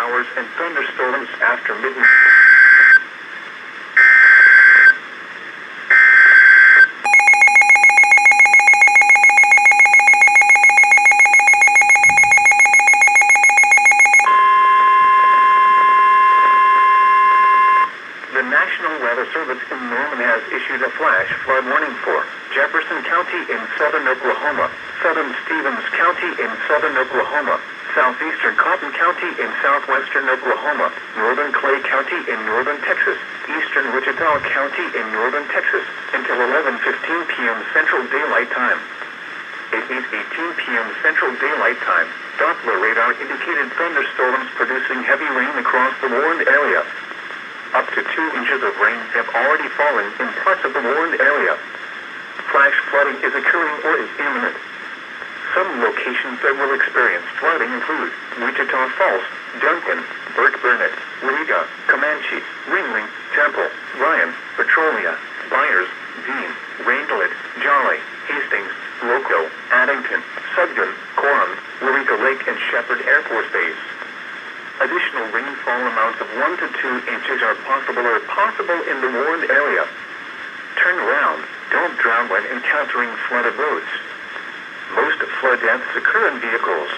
showers and thunderstorms after midnight. The National Weather Service in Norman has issued a flash flood warning for Jefferson County in southern Oklahoma, southern Stevens County in southern Oklahoma, southeastern Cotton County in southwestern Oklahoma, northern Clay County in northern Texas, eastern Wichita County in northern Texas, until 11:15 p.m. Central Daylight Time. At 8:18 p.m. Central Daylight Time, Doppler radar indicated thunderstorms producing heavy rain across the warned area. Up to 2 inches of rain have already fallen in parts of the warned area. Flash flooding is occurring or is imminent. Some locations that will experience flooding include Wichita Falls, Duncan, Burke Burnett, Riga, Comanche, Ringling, Temple, Ryan, Petrolia, Byers, Dean, Rangelet, Jolly, Hastings, Loco, Addington, Sugden, Coram, Eureka Lake, and Shepherd Air Force Base. Additional rainfall amounts of 1 to 2 inches are possible in the warned area. Turn around. Don't drown when encountering flooded roads. Most flood deaths occur in vehicles.